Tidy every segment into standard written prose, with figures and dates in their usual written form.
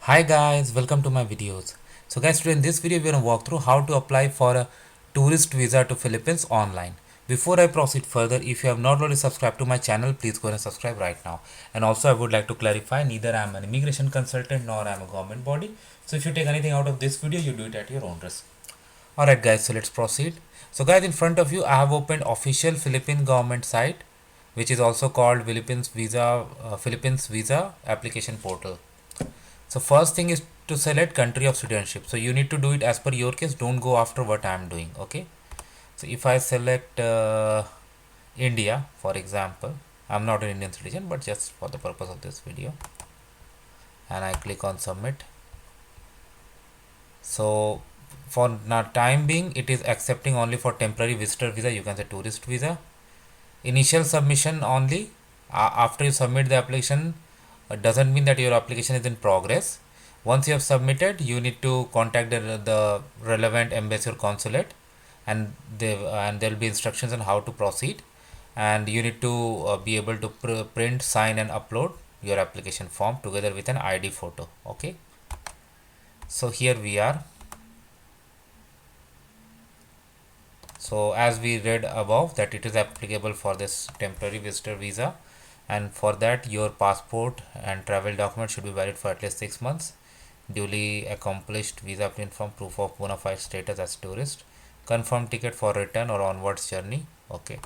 Hi guys, welcome to my videos. So guys, today in this video we're going to walk through how to apply for a tourist visa to Philippines online. Before I proceed further, if you have not already subscribed to my channel, please go and subscribe right now. And also I would like to clarify, neither I am an immigration consultant nor I am a government body. So if you take anything out of this video, you do it at your own risk. Alright guys, so let's proceed. So guys, in front of you I have opened official Philippine government site, which is also called Philippines Visa Application Portal. So first thing is to select country of citizenship. So you need to do it as per your case. Don't go after what I am doing. Okay. So if I select India, for example, I'm not an Indian citizen, but just for the purpose of this video, and I click on submit. So for now time being, it is accepting only for temporary visitor visa. You can say tourist visa. Initial submission only. After you submit the application, doesn't mean that your application is in progress. Once you have submitted, you need to contact the relevant embassy or consulate, and there will be instructions on how to proceed. And you need to be able to print, sign, and upload your application form together with an ID photo. Okay. So here we are. So as we read above that it is applicable for this temporary visitor visa, and for that your passport and travel document should be valid for at least 6 months, duly accomplished visa print from proof of bona fide status as tourist, confirmed ticket for return or onwards journey. Okay,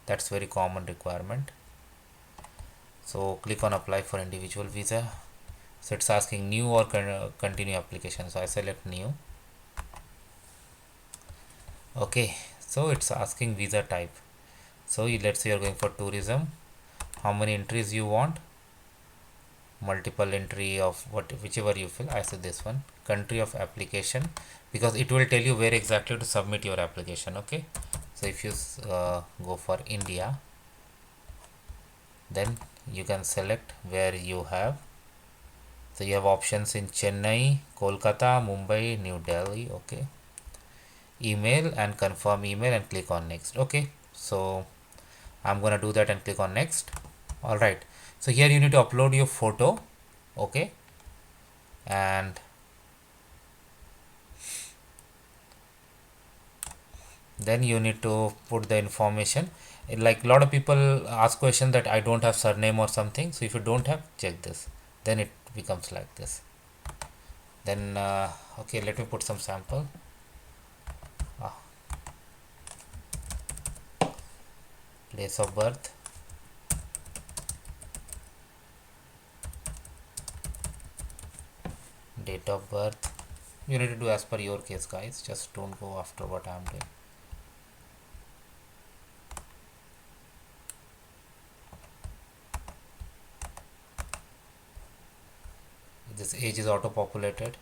that's very common requirement. So click on apply for individual visa. So it's asking new or continue application, so I select new. Okay, so it's asking visa type. So let's say you're going for tourism. How many entries you want? Multiple entry of whichever you fill. I said this one. Country of application, because it will tell you where exactly to submit your application. Okay, so if you go for India, then you can select where you have. So you have options in Chennai, Kolkata, Mumbai, New Delhi. Okay, email and confirm email and click on next. Okay, so I'm gonna do that and click on next. All right, so here you need to upload your photo. Okay, and then you need to put the information. Like a lot of people ask question that I don't have surname or something, so if you don't have, check this, then it becomes like this. Then okay, let me put some sample. ah, Place of birth, date of birth. You need to do as per your case, guys. Just don't go after what I'm doing. This age is auto populated.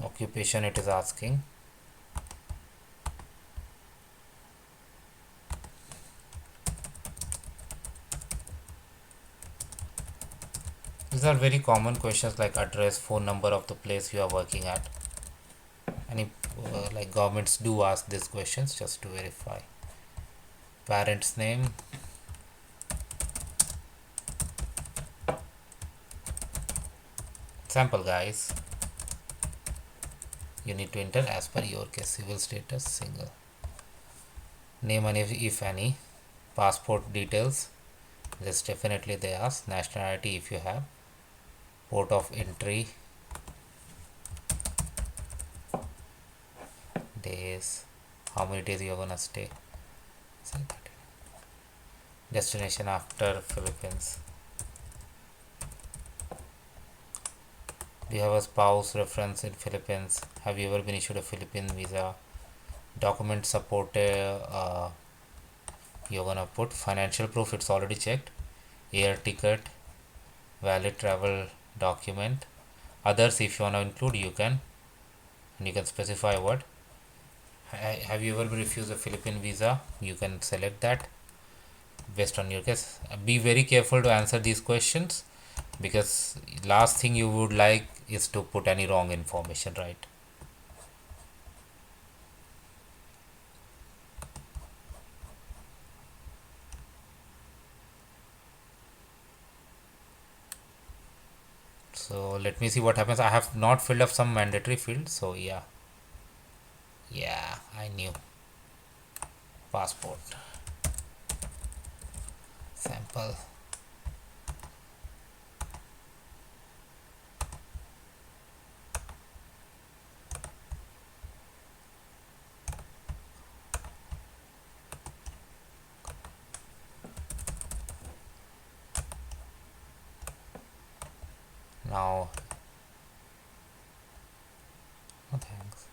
Occupation it is asking. These are very common questions like address, phone number of the place you are working at. Any like governments do ask these questions just to verify. Parents name, sample guys. You need to enter as per your case. Civil status single, name and if any, passport details, this definitely they ask, nationality if you have, port of entry, days, how many days you're gonna stay, destination after Philippines. Do you have a spouse reference in Philippines? Have you ever been issued a Philippine visa? Document support, you're gonna put financial proof, it's already checked, air ticket, valid travel document, Others, if you want to include, you can, and you can specify what. Have you ever been refused a Philippine visa? You can select that based on your case. Be very careful to answer these questions, because last thing you would like is to put any wrong information, right? So let me see what happens. I have not filled up some mandatory fields, so yeah, I knew. Passport sample. Now, oh, thanks.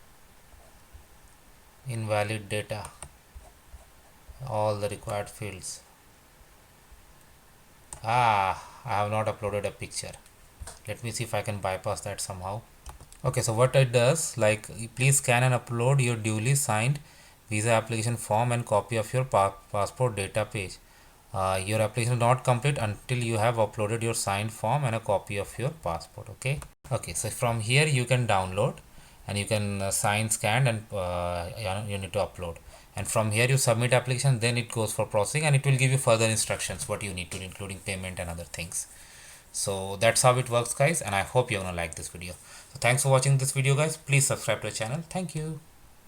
Invalid data. All the required fields. I have not uploaded a picture. Let me see if I can bypass that somehow. Okay, so what it does, like, please scan and upload your duly signed visa application form and copy of your passport data page. Your application is not complete until you have uploaded your signed form and a copy of your passport. Okay, so from here you can download, and you can sign, scan, and you need to upload, and from here you submit application. Then it goes for processing, and it will give you further instructions what you need to do, including payment and other things. So that's how it works, guys, and I hope you're gonna like this video. So thanks for watching this video, guys. Please subscribe to the channel. Thank you.